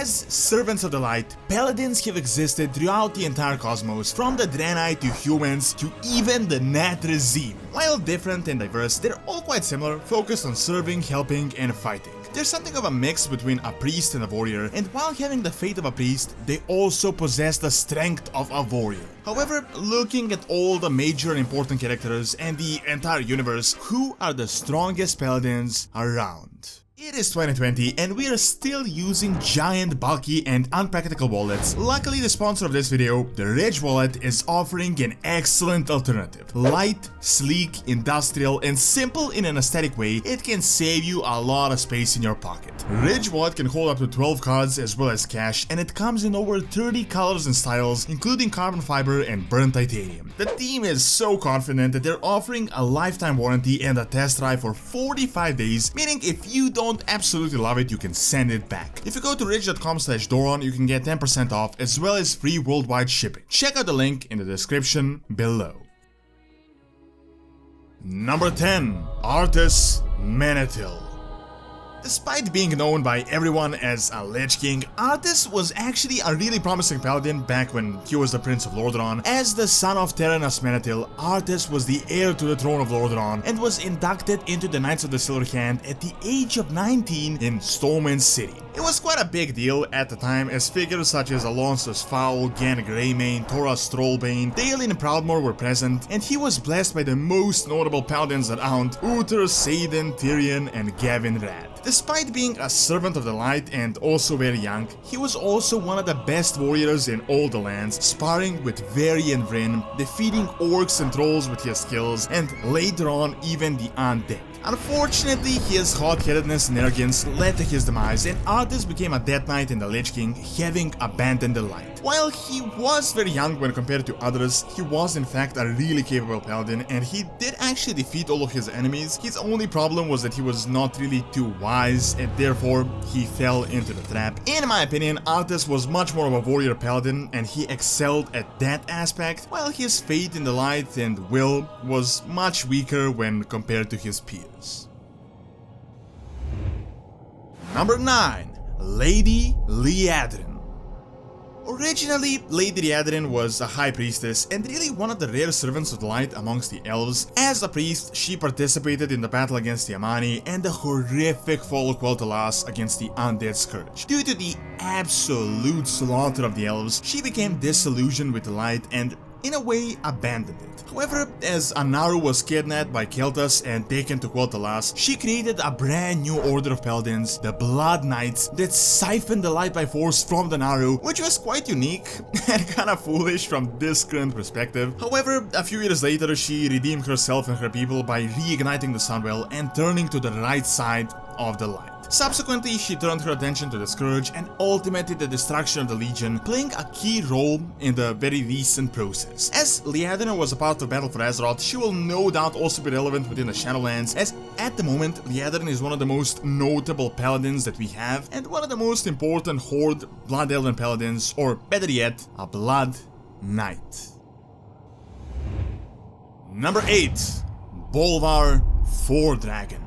As servants of the light, paladins have existed throughout the entire cosmos, from the Draenei to humans to even the Natrazim. While different and diverse, they're all quite similar, focused on serving, helping, and fighting. There's something of a mix between a priest and a warrior, and while having the fate of a priest, they also possess the strength of a warrior. However, looking at all the major and important characters and the entire universe, who are the strongest paladins around? It is 2020 and we are still using giant, bulky and unpractical wallets. Luckily, the sponsor of this video, the Ridge wallet, is offering an excellent alternative. Light, sleek, industrial and simple in an aesthetic way, it can save you a lot of space in your pocket. Ridge wallet can hold up to 12 cards as well as cash, and it comes in over 30 colors and styles, including carbon fiber and burnt titanium. The team is so confident that they're offering a lifetime warranty and a test drive for 45 days, meaning if you don't absolutely love it, you can send it back. If you go to ridge.com/Doron, you can get 10% off as well as free worldwide shipping. Check out the link in the description below. Number 10. Arthas Menethil. Despite being known by everyone as a Lich King, Arthas was actually a really promising paladin back when he was the Prince of Lordaeron. As the son of Tirion Menethil, Arthas was the heir to the throne of Lordaeron and was inducted into the Knights of the Silver Hand at the age of 19 in Stormwind City. It was quite a big deal at the time, as figures such as Alonso's Foul, Gan Greymane, Thoras Trollbane, Daelin and Proudmoore were present, and he was blessed by the most notable paladins around: Uther, Saidan, Tirion and Gavin Rad. Despite being a servant of the light and also very young, he was also one of the best warriors in all the lands, sparring with Veri and Vryn, defeating orcs and trolls with his skills, and later on even the undead. Unfortunately, his hot-headedness and arrogance led to his demise, and Arthas became a Death Knight and a Lich King, having abandoned the light. While he was very young when compared to others, he was in fact a really capable paladin, and he did actually defeat all of his enemies. His only problem was that he was not really too wise, and therefore he fell into the trap. In my opinion, Arthas was much more of a warrior paladin, and he excelled at that aspect, while his faith in the light and will was much weaker when compared to his peers. Number 9. Lady Liadrin. Originally, Lady Liadrin was a high priestess and really one of the rare servants of the light amongst the elves. As a priest, she participated in the battle against the Amani and the horrific fall of Quel'Thalas against the Undead Scourge. Due to the absolute slaughter of the elves, she became disillusioned with the light and in a way abandoned it. However, as Anaru was kidnapped by Kel'Thas and taken to Quel'Thalas, she created a brand new order of paladins, the Blood Knights, that siphoned the light by force from the Naru, which was quite unique and kinda foolish from this current perspective. However, a few years later, she redeemed herself and her people by reigniting the Sunwell and turning to the right side of the light. Subsequently, she turned her attention to the Scourge and ultimately the destruction of the Legion, playing a key role in the very recent process. As Liadrin was a part of Battle for Azeroth, she will no doubt also be relevant within the Shadowlands, as at the moment, Liadrin is one of the most notable paladins that we have, and one of the most important Horde Blood Elven paladins, or better yet, a Blood Knight. Number 8. Bolvar Fordragon.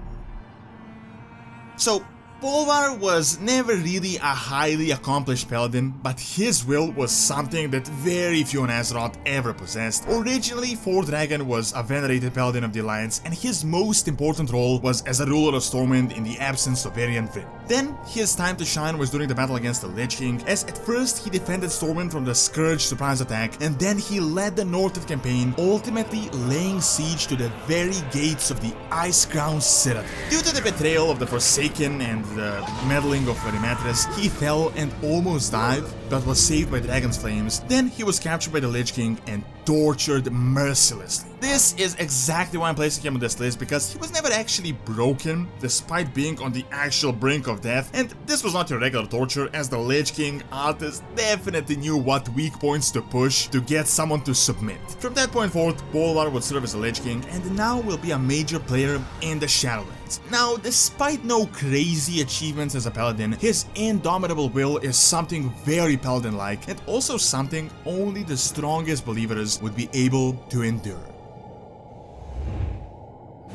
So, Bolvar was never really a highly accomplished paladin, but his will was something that very few on Azeroth ever possessed. Originally, Fordragon was a venerated paladin of the Alliance, and his most important role was as a ruler of Stormwind in the absence of Veri and Vryn. Then, his time to shine was during the battle against the Lich King, as at first he defended Stormwind from the Scourge surprise attack, and then he led the Northrend campaign, ultimately laying siege to the very gates of the Ice-Crown Citadel. Due to the betrayal of the Forsaken and the meddling of Verimatris, he fell and almost died, but was saved by Dragon's Flames. Then he was captured by the Lich King and tortured mercilessly. This is exactly why I'm placing him on this list, because he was never actually broken, despite being on the actual brink of death, and this was not your regular torture, as the Lich King, Arthas, definitely knew what weak points to push to get someone to submit. From that point forth, Bolvar would serve as the Lich King, and now will be a major player in the Shadowlands. Now, despite no crazy achievements as a paladin, his indomitable will is something very paladin-like, and also something only the strongest believers would be able to endure.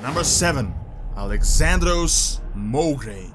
Number 7. Alexandros Mograine.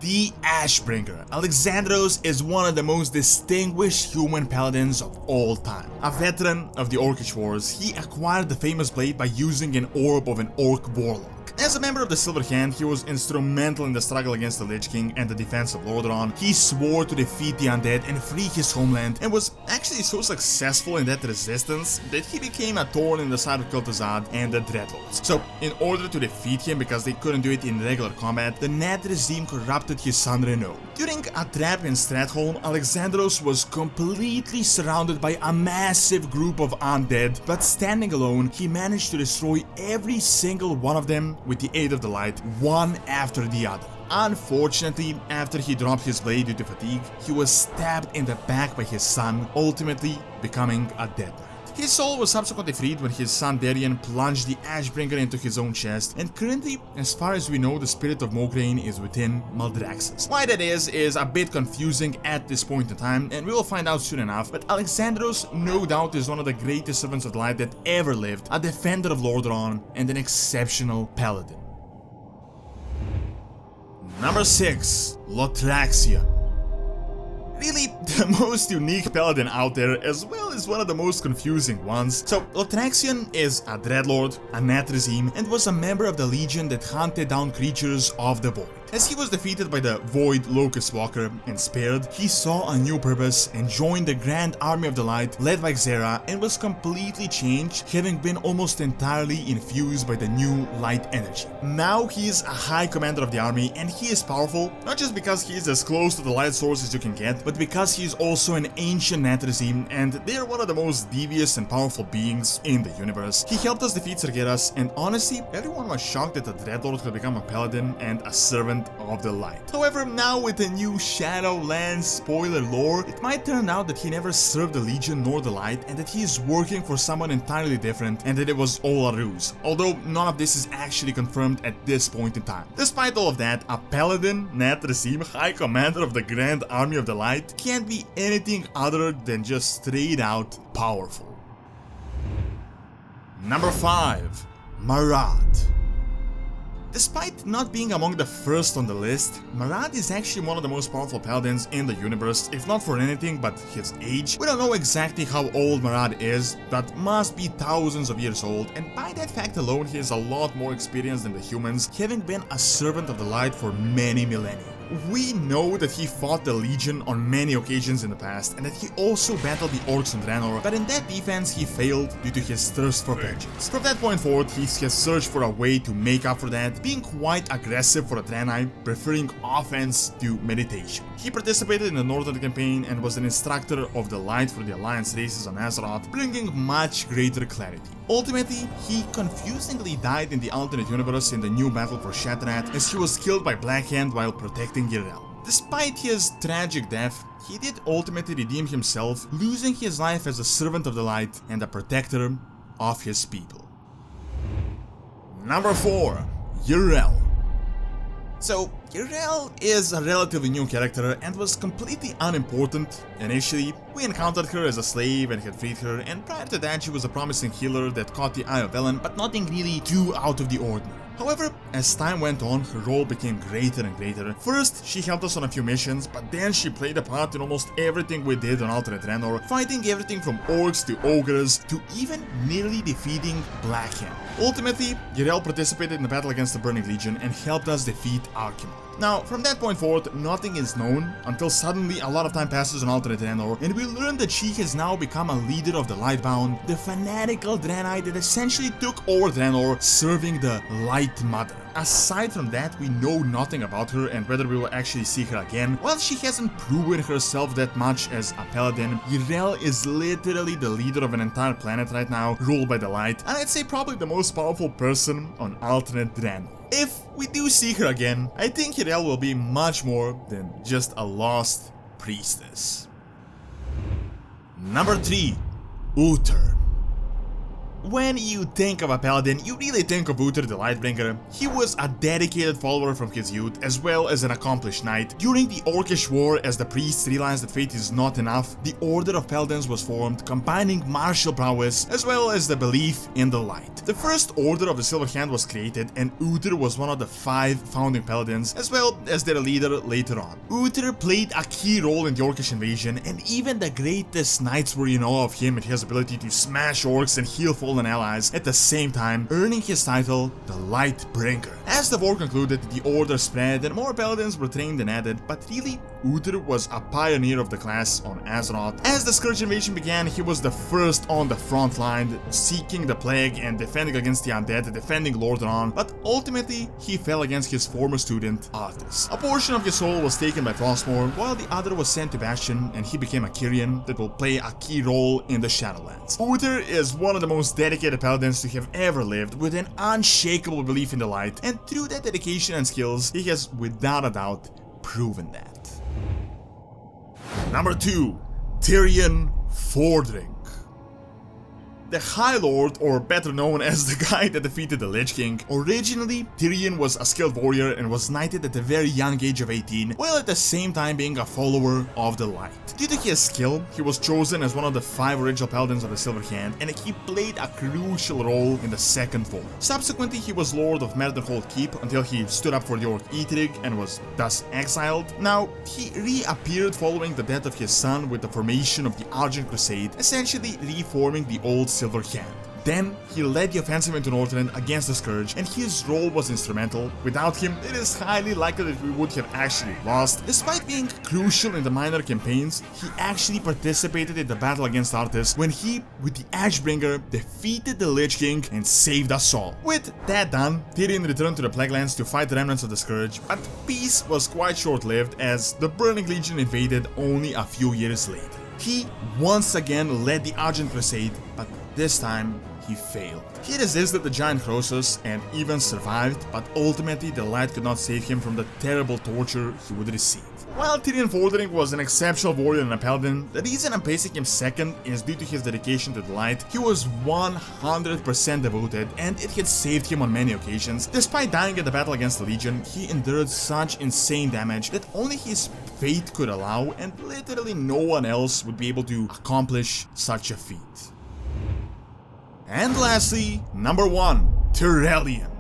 The Ashbringer. Alexandros is one of the most distinguished human paladins of all time. A veteran of the Orcish Wars, he acquired the famous blade by using an orb of an orc warlock. As a member of the Silver Hand, he was instrumental in the struggle against the Lich King and the defense of Lordaeron. He swore to defeat the undead and free his homeland, and was actually so successful in that resistance that he became a thorn in the side of Kel'Thuzad and the Dreadlords. So, in order to defeat him, because they couldn't do it in regular combat, the Nat regime corrupted his son Renaud. During a trap in Stratholme, Alexandros was completely surrounded by a massive group of undead, but standing alone, he managed to destroy every single one of them with the aid of the light, one after the other. Unfortunately, after he dropped his blade due to fatigue, he was stabbed in the back by his son, ultimately becoming a dead knight. His soul was subsequently freed when his son Tirion plunged the Ashbringer into his own chest, and currently, as far as we know, the spirit of Mograine is within Maldraxxus. Why that is a bit confusing at this point in time, and we will find out soon enough, but Alexandros no doubt is one of the greatest servants of the light that ever lived, a defender of Lordaeron, and an exceptional paladin. Number 6. Lothraxion. Really, the most unique paladin out there, as well as one of the most confusing ones. So, Lothraxion is a Dreadlord, a Natrazim, and was a member of the Legion that hunted down creatures of the Void. As he was defeated by the Void Locust Walker and spared, he saw a new purpose and joined the Grand Army of the Light led by Xe'ra, and was completely changed, having been almost entirely infused by the new light energy. Now he is a high commander of the army, and he is powerful, not just because he is as close to the light source as you can get, but because he is also an ancient Natrazim, and they are one of the most devious and powerful beings in the universe. He helped us defeat Sargeras, and honestly, everyone was shocked that the Dreadlord could become a paladin and a servant of the light. However, now with the new Shadowlands spoiler lore, it might turn out that he never served the Legion nor the light, and that he is working for someone entirely different, and that it was all a ruse, although none of this is actually confirmed at this point in time. Despite all of that, a paladin, Natrazim, high commander of the Grand Army of the Light, can't be anything other than just straight out powerful. Number 5. Marad. Despite not being among the first on the list, Marad is actually one of the most powerful paladins in the universe, if not for anything but his age. We don't know exactly how old Marad is, but must be thousands of years old, and by that fact alone he is a lot more experienced than the humans, having been a servant of the light for many millennia. We know that he fought the Legion on many occasions in the past, and that he also battled the Orcs and Draenor, but in that defense he failed due to his thirst for vengeance. From that point forward, he has searched for a way to make up for that, being quite aggressive for a Draenei, preferring offense to meditation. He participated in the Northern Campaign and was an instructor of the light for the Alliance races on Azeroth, bringing much greater clarity. Ultimately, he confusingly died in the alternate universe in the new battle for Shatterat, as he was killed by Blackhand while protecting Yrel. Despite his tragic death, he did ultimately redeem himself, losing his life as a servant of the light and a protector of his people. Number 4. Yrel. So, Yrel is a relatively new character and was completely unimportant initially. We encountered her as a slave and had freed her, and prior to that she was a promising healer that caught the eye of Ellen, but nothing really too out of the ordinary. However, as time went on, her role became greater and greater. First, she helped us on a few missions, but then she played a part in almost everything we did on Alternate Draenor, fighting everything from orcs to ogres to even nearly defeating Blackhand. Ultimately, Yrel participated in the battle against the Burning Legion and helped us defeat Archimonde. Now, from that point forward, nothing is known until suddenly a lot of time passes on Alternate Draenor, and we learn that she has now become a leader of the Lightbound, the fanatical Draenei that essentially took over Draenor, serving the Light Mother. Aside from that, we know nothing about her and whether we will actually see her again. While she hasn't proven herself that much as a paladin, Yrel is literally the leader of an entire planet right now, ruled by the light, and I'd say probably the most powerful person on Alternate Draenor. If we do see her again, I think Yrel will be much more than just a lost priestess. Number 3. Uther. When you think of a paladin, you really think of Uther the Lightbringer. He was a dedicated follower from his youth, as well as an accomplished knight. During the Orcish War, as the priests realized that fate is not enough, the Order of Paladins was formed, combining martial prowess as well as the belief in the light. The first Order of the Silver Hand was created, and Uther was one of the 5 founding paladins, as well as their leader later on. Uther played a key role in the Orcish invasion, and even the greatest knights were in awe of him and his ability to smash orcs and heal fallen allies at the same time, earning his title, the Lightbringer. As the war concluded, the Order spread and more paladins were trained and added, but really, Uther was a pioneer of the class on Azeroth. As the Scourge invasion began, he was the first on the front line, seeking the plague and defending against the undead, defending Lordaeron, but ultimately, he fell against his former student, Arthas. A portion of his soul was taken by Frostmourne, while the other was sent to Bastion, and he became a Kyrian that will play a key role in the Shadowlands. Uther is one of the most dedicated paladins to have ever lived, with an unshakable belief in the light, and through that dedication and skills, he has without a doubt proven that. Number 2. Tirion Fordring. The High Lord, or better known as the guy that defeated the Lich King. Originally, Tirion was a skilled warrior and was knighted at a very young age of 18, while at the same time being a follower of the light. Due to his skill, he was chosen as one of the 5 original Paladins of the Silver Hand, and he played a crucial role in the Second War. Subsequently, he was Lord of Merdenhold Keep until he stood up for the Orc Ygritte and was thus exiled. Now, he reappeared following the death of his son with the formation of the Argent Crusade, essentially reforming the old Silver Hand. Then, he led the offensive into Northrend against the Scourge, and his role was instrumental. Without him, it is highly likely that we would have actually lost. Despite being crucial in the minor campaigns, he actually participated in the battle against Arthas when he, with the Ashbringer, defeated the Lich King and saved us all. With that done, Tirion returned to the Plaguelands to fight the remnants of the Scourge, but peace was quite short-lived as the Burning Legion invaded only a few years later. He once again led the Argent Crusade, but this time, he failed. He resisted the giant Croesus and even survived, but ultimately the light could not save him from the terrible torture he would receive. While Tirion Fordring was an exceptional warrior and a paladin, the reason I'm placing him second is due to his dedication to the light. He was 100% devoted, and it had saved him on many occasions. Despite dying in the battle against the Legion, he endured such insane damage that only his fate could allow, and literally no one else would be able to accomplish such a feat. And lastly, number 1, Turalyon.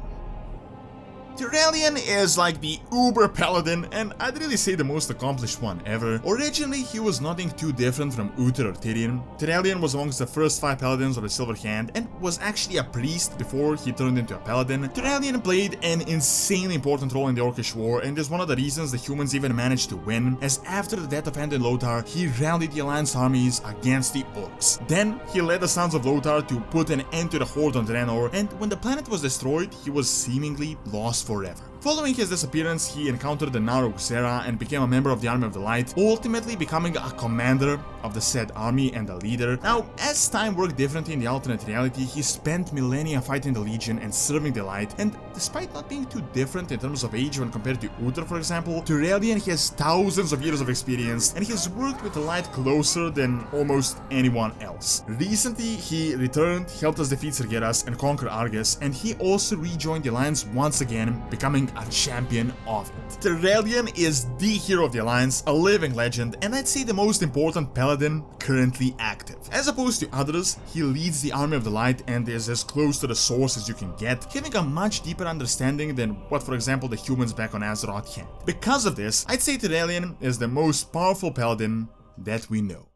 Turalyon is like the uber paladin, and I'd really say the most accomplished one ever. Originally, he was nothing too different from Uther or Tirion. Turalyon was amongst the first 5 paladins of the Silver Hand, and was actually a priest before he turned into a paladin. Turalyon played an insanely important role in the Orcish War, and is one of the reasons the humans even managed to win, as after the death of Ended Lothar, he rallied the Alliance armies against the Orcs. Then, he led the Sons of Lothar to put an end to the Horde on Draenor, and when the planet was destroyed, he was seemingly lost forever. Following his disappearance, he encountered the Narok Xe'ra and became a member of the Army of the Light, ultimately becoming a commander of the said army and a leader. Now, as time worked differently in the alternate reality, he spent millennia fighting the Legion and serving the Light, and despite not being too different in terms of age when compared to Uther, for example, Turalyon has thousands of years of experience, and he has worked with the Light closer than almost anyone else. Recently, he returned, helped us defeat Sargeras and conquer Argus, and he also rejoined the Alliance once again, becoming a champion of it. Turalyon is the hero of the Alliance, a living legend, and I'd say the most important paladin currently active. As opposed to others, he leads the Army of the Light and is as close to the source as you can get, having a much deeper understanding than what, for example, the humans back on Azeroth had. Because of this, I'd say Turalyon is the most powerful paladin that we know.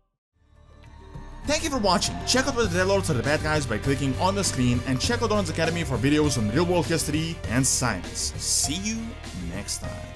Thank you for watching. Check out what the Dreadlords are the bad guys by clicking on the screen, and check out Doran's Academy for videos on real world history and science. See you next time.